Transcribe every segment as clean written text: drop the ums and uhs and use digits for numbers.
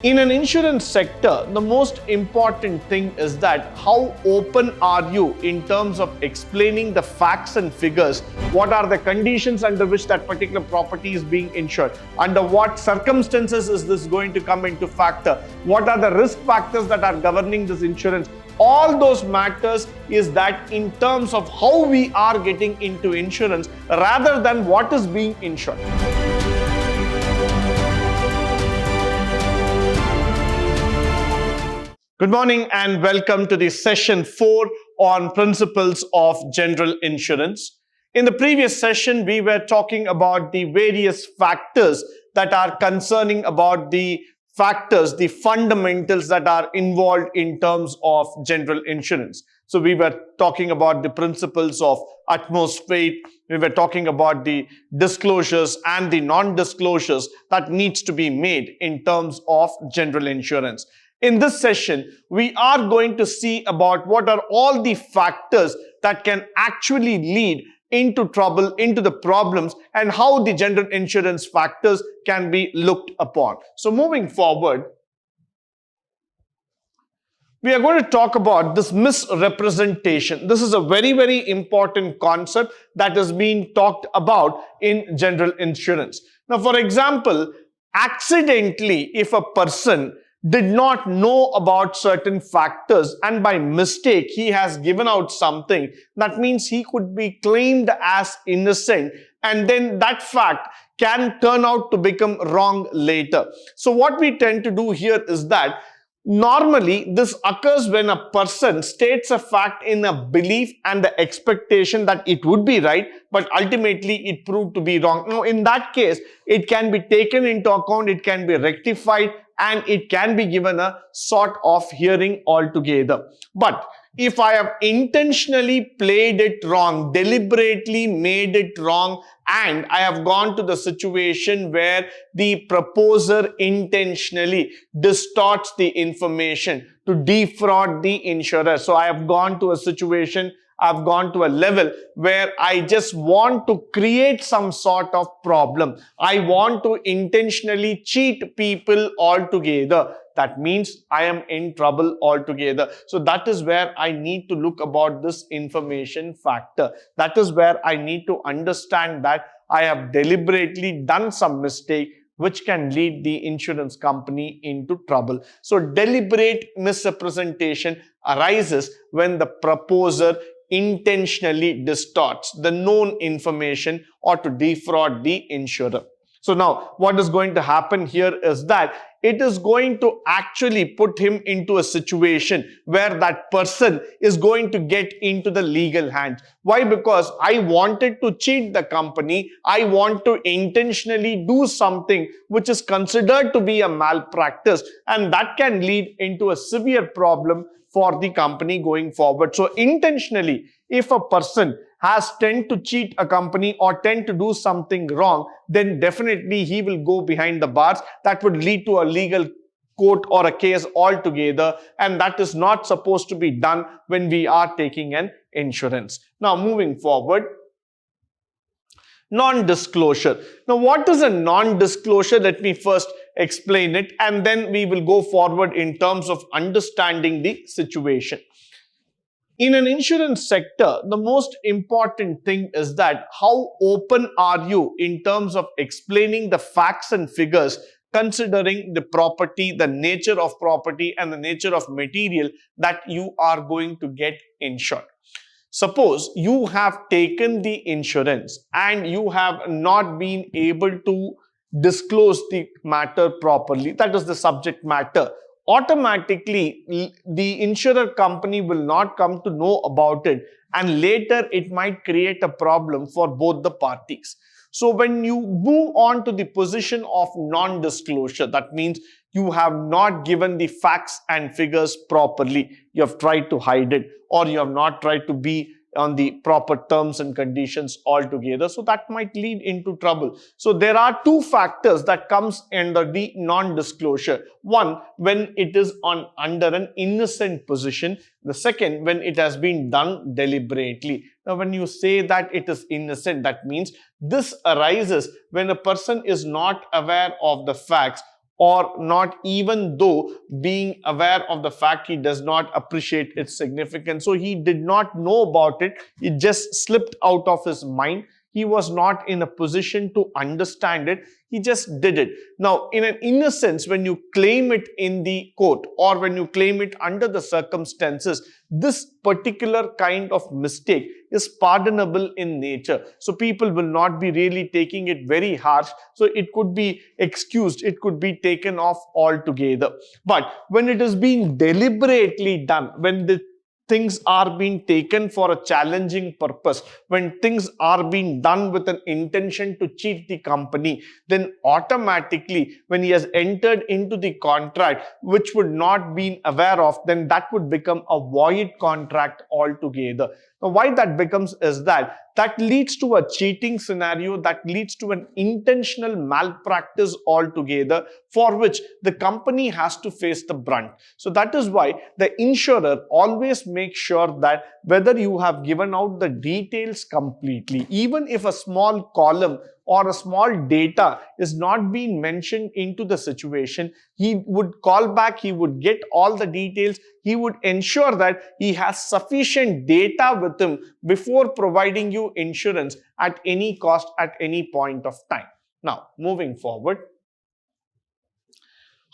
In an insurance sector, the most important thing is that how open are you in terms of explaining the facts and figures. What are the conditions under which that particular property is being insured? Under what circumstances is this going to come into factor? What are the risk factors that are governing this insurance? All those matters is that in terms of how we are getting into insurance rather than what is being insured. Good morning and welcome to the session 4 on principles of general insurance. In the previous session, we were talking about the various factors that are concerning about the factors, the fundamentals that are involved in terms of general insurance. So we were talking about the principles of utmost faith. We were talking about the disclosures and the non-disclosures that needs to be made in terms of general insurance. In this session, we are going to see about what are all the factors that can actually lead into trouble, into the problems, and how the general insurance factors can be looked upon. So moving forward, we are going to talk about this misrepresentation. This is a very, very important concept that is being talked about in general insurance. Now, for example, accidentally, if a person did not know about certain factors and by mistake he has given out something, that means he could be claimed as innocent, and then that fact can turn out to become wrong later. So what we tend to do here is that normally this occurs when a person states a fact in a belief and the expectation that it would be right, but ultimately it proved to be wrong. Now in that case, it can be taken into account, it can be rectified, and it can be given a sort of hearing altogether. But if I have intentionally played it wrong, deliberately made it wrong, and I have gone to the situation where the proposer intentionally distorts the information to defraud the insurer. So I have gone to a situation, I've gone to a level where I just want to create some sort of problem. I want to intentionally cheat people altogether. That means I am in trouble altogether. So that is where I need to look about this information factor. That is where I need to understand that I have deliberately done some mistake which can lead the insurance company into trouble. So deliberate misrepresentation arises when the proposer intentionally distorts the known information or to defraud the insurer. So now what is going to happen here is that it is going to actually put him into a situation where that person is going to get into the legal hands. Why? Because I wanted to cheat the company. I want to intentionally do something which is considered to be a malpractice, and that can lead into a severe problem for the company going forward. So intentionally, if a person has tend to cheat a company or tend to do something wrong, then definitely he will go behind the bars. That would lead to a legal court or a case altogether, and that is not supposed to be done when we are taking an insurance. Now moving forward, non-disclosure. Now what is a non-disclosure? Let me first explain it and then we will go forward in terms of understanding the situation. In an insurance sector, the most important thing is that how open are you in terms of explaining the facts and figures considering the property, the nature of property and the nature of material that you are going to get insured. Suppose you have taken the insurance and you have not been able to disclose the matter properly, that is the subject matter. Automatically, the insurer company will not come to know about it, and later it might create a problem for both the parties. So when you move on to the position of non-disclosure, that means you have not given the facts and figures properly. You have tried to hide it, or you have not tried to be on the proper terms and conditions altogether. So that might lead into trouble. So there are two factors that comes under the non-disclosure. One, when it is under an innocent position. The second, when it has been done deliberately. Now, when you say that it is innocent, that means this arises when a person is not aware of the facts or not even though being aware of the fact he does not appreciate its significance. So he did not know about it. It just slipped out of his mind. He was not in a position to understand it. He just did it. Now, in an innocence, when you claim it in the court or when you claim it under the circumstances, this particular kind of mistake is pardonable in nature. So people will not be really taking it very harsh. So it could be excused. It could be taken off altogether. But when it is being deliberately done, when the things are being taken for a challenging purpose, when things are being done with an intention to cheat the company, then automatically when he has entered into the contract which would not be aware of, then that would become a void contract altogether. Now, why that becomes is that leads to a cheating scenario, that leads to an intentional malpractice altogether, for which the company has to face the brunt. So that is why the insurer always makes sure that whether you have given out the details completely, even if a small column or a small data is not being mentioned into the situation, he would call back, he would get all the details, he would ensure that he has sufficient data with him before providing you insurance at any cost at any point of time. Now, moving forward,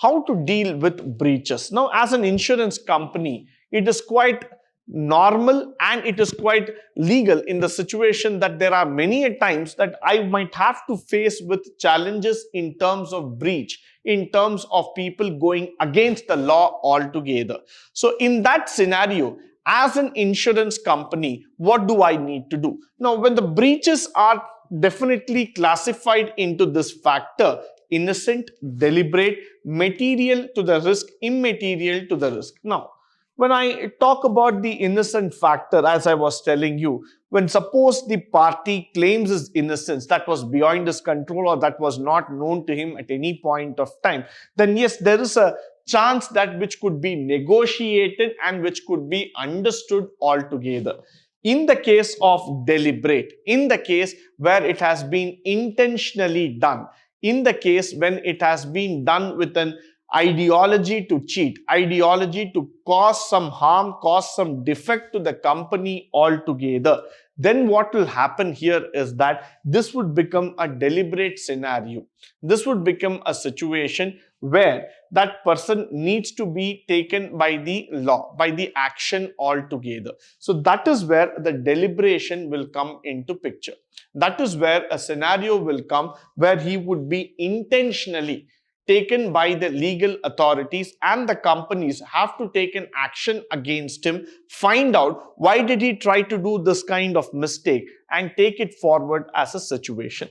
how to deal with breaches. Now, as an insurance company, it is quite normal and it is quite legal in the situation that there are many times that I might have to face with challenges in terms of breach, in terms of people going against the law altogether. So in that scenario, as an insurance company, what do I need to do? Now, when the breaches are definitely classified into this factor, innocent, deliberate, material to the risk, immaterial to the risk. Now, when I talk about the innocent factor, as I was telling you, when suppose the party claims his innocence, that was beyond his control or that was not known to him at any point of time, then yes, there is a chance that which could be negotiated and which could be understood altogether. In the case of deliberate, in the case where it has been intentionally done, in the case when it has been done with an ideology to cheat, ideology to cause some harm, cause some defect to the company altogether, then what will happen here is that this would become a deliberate scenario. This would become a situation where that person needs to be taken by the law, by the action altogether. So that is where the deliberation will come into picture. That is where a scenario will come where he would be intentionally taken by the legal authorities and the companies have to take an action against him, find out why did he try to do this kind of mistake and take it forward as a situation.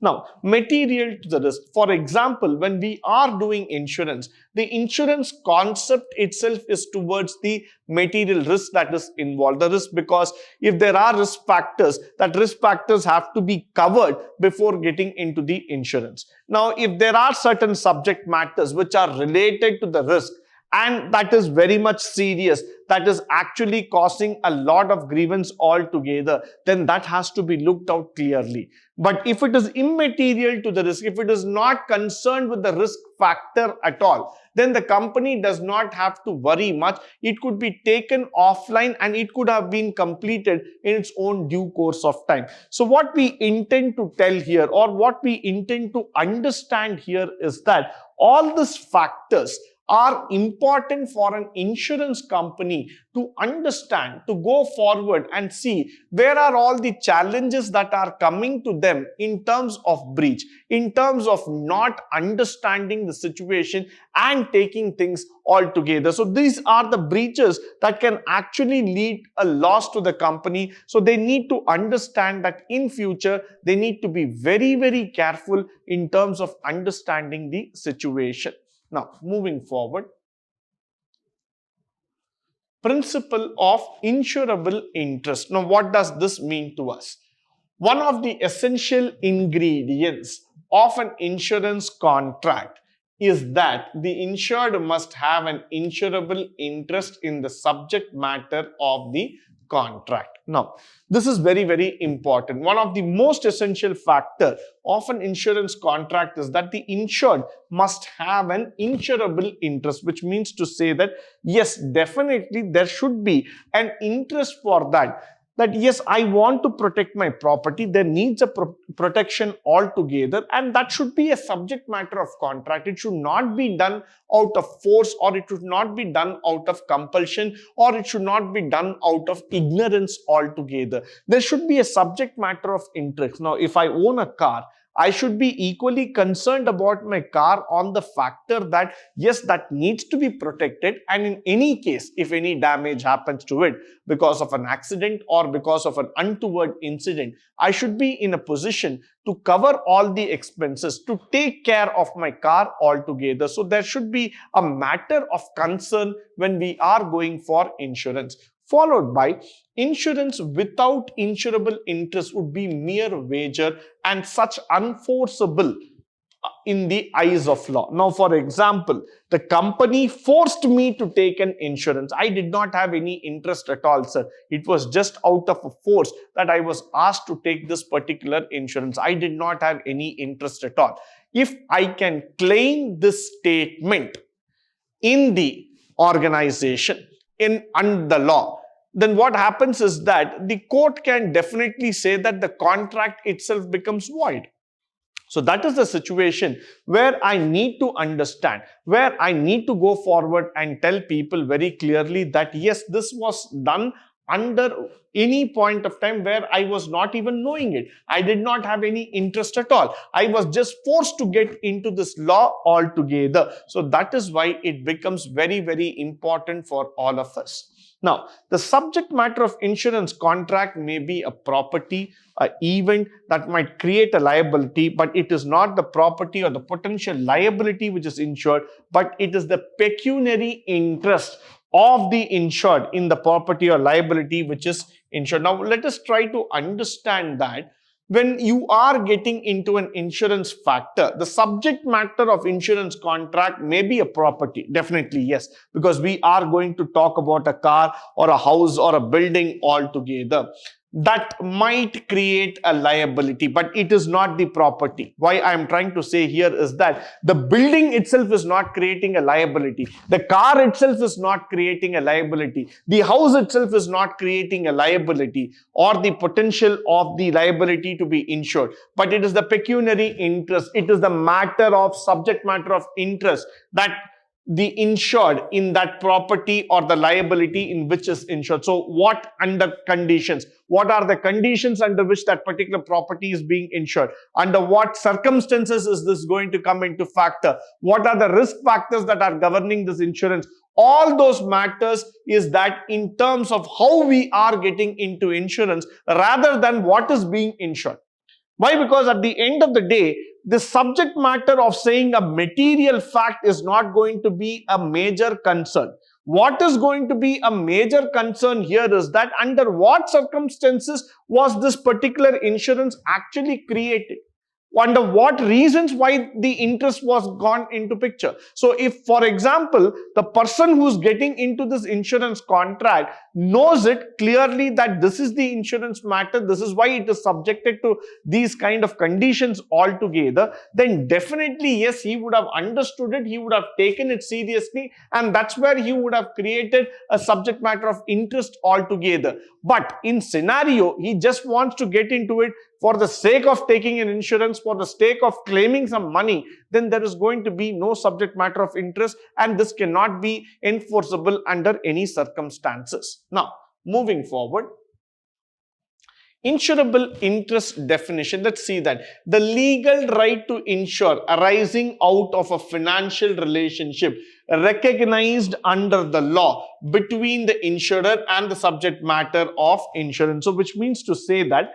Now, material to the risk. For example, when we are doing insurance, the insurance concept itself is towards the material risk that is involved. The risk, because if there are risk factors, that risk factors have to be covered before getting into the insurance. Now, if there are certain subject matters which are related to the risk, and that is very much serious, that is actually causing a lot of grievance altogether, then that has to be looked out clearly. But if it is immaterial to the risk, if it is not concerned with the risk factor at all, then the company does not have to worry much. It could be taken offline and it could have been completed in its own due course of time. So what we intend to tell here, or what we intend to understand here, is that all these factors are important for an insurance company to understand, to go forward and see where are all the challenges that are coming to them in terms of breach, in terms of not understanding the situation and taking things all together. So these are the breaches that can actually lead a loss to the company. So they need to understand that in future, they need to be very, very careful in terms of understanding the situation. Now, moving forward, principle of insurable interest. Now, what does this mean to us? One of the essential ingredients of an insurance contract is that the insured must have an insurable interest in the subject matter of the contract. Now, this is very, very important. One of the most essential factor of an insurance contract is that the insured must have an insurable interest, which means to say that, yes, definitely there should be an interest for that. That yes, I want to protect my property, there needs a protection altogether, and that should be a subject matter of contract. It should not be done out of force, or it should not be done out of compulsion, or it should not be done out of ignorance altogether. There should be a subject matter of interest. Now, if I own a car, I should be equally concerned about my car on the factor that yes, that needs to be protected, and in any case, if any damage happens to it because of an accident or because of an untoward incident, I should be in a position to cover all the expenses, to take care of my car altogether. So there should be a matter of concern when we are going for insurance. Followed by insurance without insurable interest would be mere wager and such unenforceable in the eyes of law. Now, for example, the company forced me to take an insurance. I did not have any interest at all, sir. It was just out of a force that I was asked to take this particular insurance. I did not have any interest at all. If I can claim this statement in the organization, under the law, then what happens is that the court can definitely say that the contract itself becomes void. So that is the situation where I need to understand, where I need to go forward and tell people very clearly that yes, this was done under any point of time where I was not even knowing it. I did not have any interest at all. I was just forced to get into this law altogether. So that is why it becomes very, very important for all of us. Now, the subject matter of insurance contract may be a property, an event that might create a liability, but it is not the property or the potential liability which is insured, but it is the pecuniary interest of the insured in the property or liability which is insured. Now, let us try to understand that when you are getting into an insurance factor, the subject matter of insurance contract may be a property. Definitely, yes, because we are going to talk about a car or a house or a building altogether. That might create a liability, but it is not the property. Why I am trying to say here is that the building itself is not creating a liability. The car itself is not creating a liability. The house itself is not creating a liability or the potential of the liability to be insured. But it is the pecuniary interest. It is the matter of subject matter of interest that the insured in that property or the liability in which is insured. So what under conditions? What are the conditions under which that particular property is being insured? Under what circumstances is this going to come into factor? What are the risk factors that are governing this insurance? All those matters is that in terms of how we are getting into insurance rather than what is being insured. Why? Because at the end of the day, the subject matter of saying a material fact is not going to be a major concern. What is going to be a major concern here is that under what circumstances was this particular insurance actually created? Under what reasons why the interest was gone into picture. So if, for example, the person who's getting into this insurance contract knows it clearly that this is the insurance matter, this is why it is subjected to these kind of conditions altogether, then definitely, yes, he would have understood it, he would have taken it seriously, and that's where he would have created a subject matter of interest altogether. But in scenario, he just wants to get into it for the sake of taking an insurance, for the sake of claiming some money, then there is going to be no subject matter of interest, and this cannot be enforceable under any circumstances. Now, moving forward, insurable interest definition. Let's see that. The legal right to insure arising out of a financial relationship recognized under the law between the insurer and the subject matter of insurance. So, which means to say that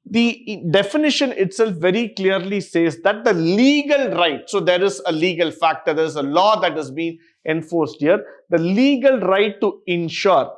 the definition itself very clearly says that the legal right, so there is a legal factor, there is a law that is being enforced here, the legal right to insure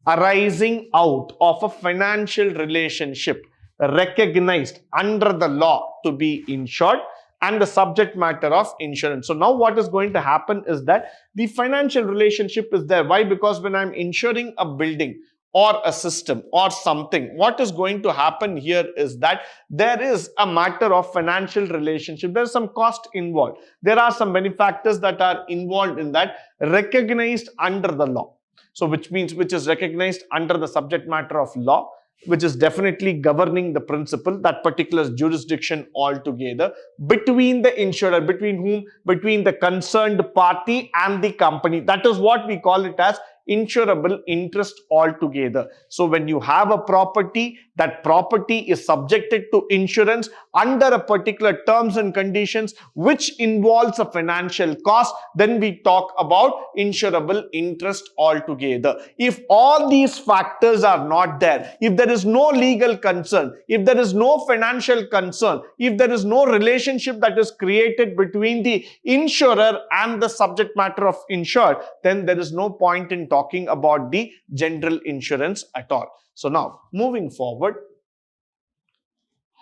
arising out of a financial relationship recognized under the law to be insured and the subject matter of insurance. So now what is going to happen is that the financial relationship is there. Why? Because when I'm insuring a building or a system or something, what is going to happen here is that there is a matter of financial relationship. There's some cost involved. There are some benefactors that are involved in that, recognized under the law. So which means which is recognized under the subject matter of law, which is definitely governing the principle, that particular jurisdiction altogether, between the insurer, between whom? Between the concerned party and the company. That is what we call it as insurable interest altogether. So when you have a property, that property is subjected to insurance under a particular terms and conditions which involves a financial cost, then we talk about insurable interest altogether. If all these factors are not there, if there is no legal concern, if there is no financial concern, if there is no relationship that is created between the insurer and the subject matter of insured, then there is no point in talking about the general insurance at all. So now, moving forward,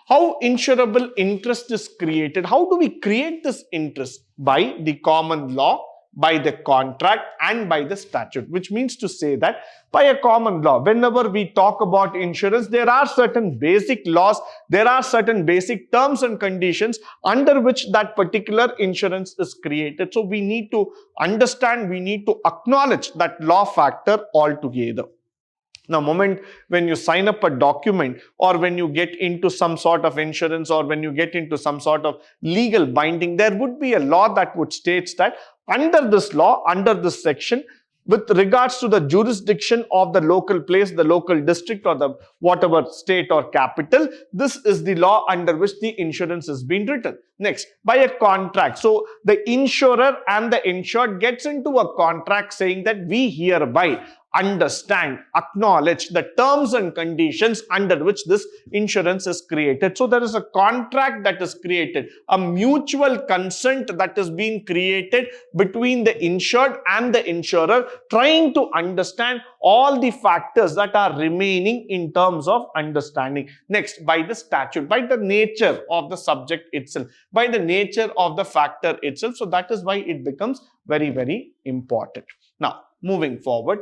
how insurable interest is created? How do we create this interest? By the common law, by the contract, and by the statute, which means to say that by a common law, whenever we talk about insurance, there are certain basic laws, there are certain basic terms and conditions under which that particular insurance is created. So we need to understand, we need to acknowledge that law factor altogether. Now, moment when you sign up a document, or when you get into some sort of insurance, or when you get into some sort of legal binding, there would be a law that would state that under this law, under this section, with regards to the jurisdiction of the local place, the local district, or the whatever state or capital, this is the law under which the insurance is being written. Next, by a contract. So the insurer and the insured gets into a contract saying that we hereby understand, acknowledge the terms and conditions under which this insurance is created. So there is a contract that is created, a mutual consent that is being created between the insured and the insurer, trying to understand all the factors that are remaining in terms of understanding. Next, by the statute, by the nature of the subject itself, by the nature of the factor itself. So that is why it becomes very, very important. Now, moving forward,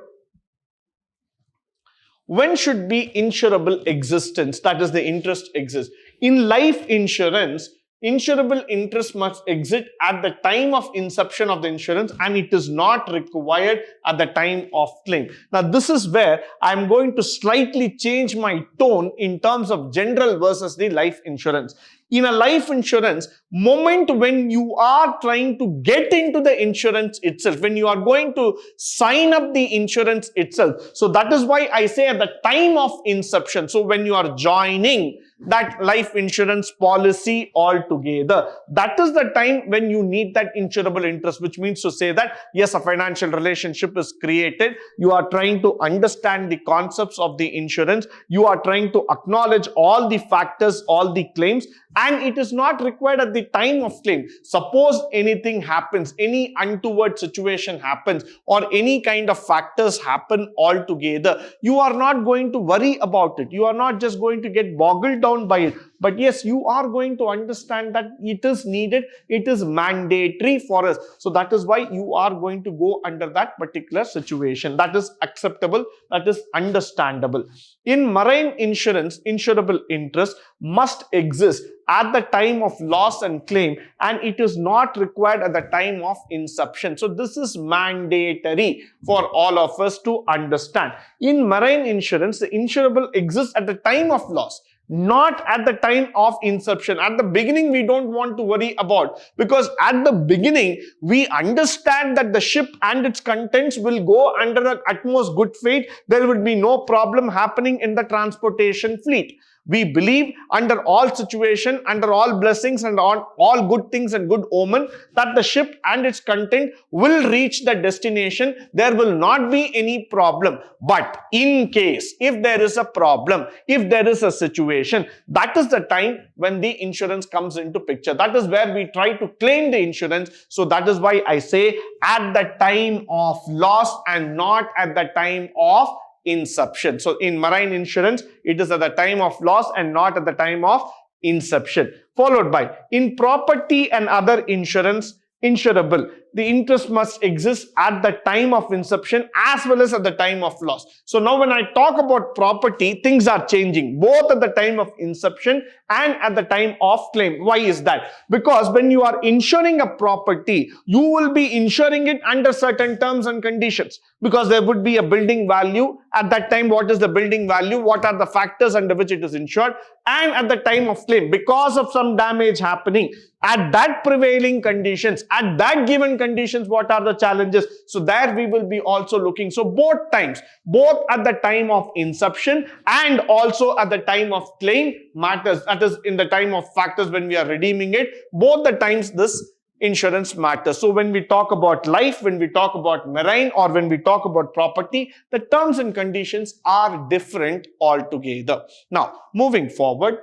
when should be insurable existence, that is the interest exist? In life insurance, insurable interest must exist at the time of inception of the insurance, and it is not required at the time of claim. Now, this is where I am going to slightly change my tone in terms of general versus the life insurance. In a life insurance, moment when you are trying to get into the insurance itself, when you are going to sign up the insurance itself, so that is why I say at the time of inception. So when you are joining that life insurance policy altogether, that is the time when you need that insurable interest, which means to say that yes, a financial relationship is created. You are trying to understand the concepts of the insurance. You are trying to acknowledge all the factors, all the claims, and it is not required at the time of claim. Suppose anything happens, any untoward situation happens, or any kind of factors happen altogether, you are not going to worry about it. You are not just going to get boggled down by it. But yes, you are going to understand that it is needed, it is mandatory for us. So that is why you are going to go under that particular situation. That is acceptable, that is understandable. In marine insurance, insurable interest must exist at the time of loss and claim, and it is not required at the time of inception. So this is mandatory for all of us to understand. In marine insurance, the insurable exists at the time of loss, not at the time of inception. At the beginning, we don't want to worry about, because at the beginning, we understand that the ship and its contents will go under the utmost good faith. There will be no problem happening in the transportation fleet. We believe under all situation, under all blessings and on all good things and good omen, that the ship and its content will reach the destination. There will not be any problem. But in case, if there is a problem, if there is a situation, that is the time when the insurance comes into picture. That is where we try to claim the insurance. So that is why I say at the time of loss and not at the time of inception. So in marine insurance, it is at the time of loss and not at the time of inception. Followed by in property and other insurance, insurable. the interest must exist at the time of inception as well as at the time of loss. So now when I talk about property, things are changing both at the time of inception and at the time of claim. Why is that? Because when you are insuring a property, you will be insuring it under certain terms and conditions, because there would be a building value. At that time, what is the building value? What are the factors under which it is insured? And at the time of claim, because of some damage happening, at that prevailing conditions, at that given conditions, what are the challenges? So there we will be also looking. So both times, both at the time of inception and also at the time of claim matters. That is in the time of factors when we are redeeming it. Both the times this insurance matters. So when we talk about life, when we talk about marine, or when we talk about property, the terms and conditions are different altogether. Now, moving forward,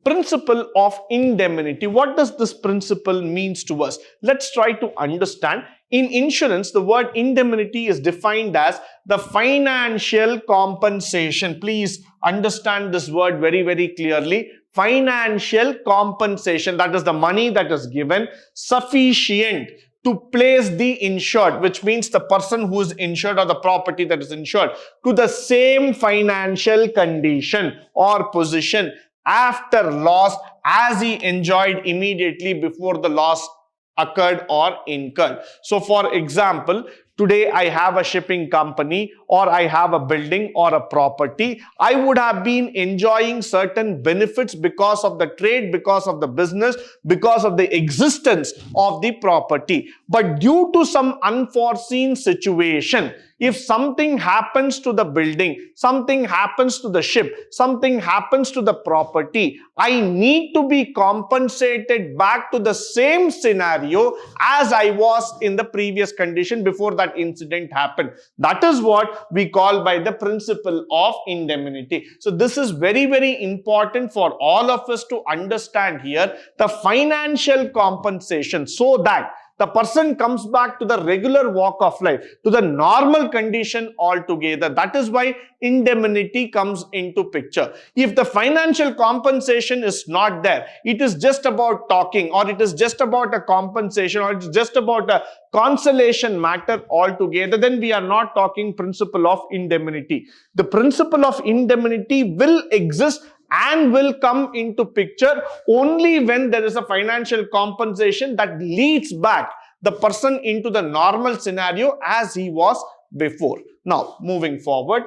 principle of indemnity. What does this principle means to us? Let's try to understand. In insurance, the word indemnity is defined as the financial compensation. Please understand this word very, very clearly. Financial compensation, that is the money that is given sufficient to place the insured, which means the person who is insured or the property that is insured, to the same financial condition or position after loss as he enjoyed immediately before the loss occurred or incurred. So for example, today I have a shipping company, or I have a building or a property. I would have been enjoying certain benefits because of the trade, because of the business, because of the existence of the property. But due to some unforeseen situation, if something happens to the building, something happens to the ship, something happens to the property, I need to be compensated back to the same scenario as I was in the previous condition before that incident happened. That is what we call by the principle of indemnity. So this is very, very important for all of us to understand here, the financial compensation, so that the person comes back to the regular walk of life, to the normal condition altogether. That is why indemnity comes into picture. If the financial compensation is not there, it is just about talking, or it is just about a compensation, or it's just about a consolation matter altogether, then we are not talking principle of indemnity. The principle of indemnity will exist and will come into picture only when there is a financial compensation that leads back the person into the normal scenario as he was before. Now, moving forward,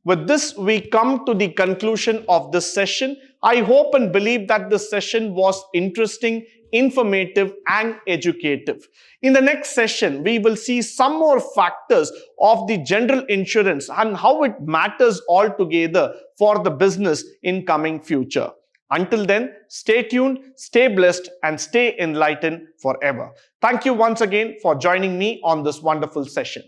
with this we come to the conclusion of this session. I hope and believe that this session was interesting, informative and educative. In the next session, we will see some more factors of the general insurance and how it matters altogether for the business in coming future. Until then, stay tuned, stay blessed and stay enlightened forever. Thank you once again for joining me on this wonderful session.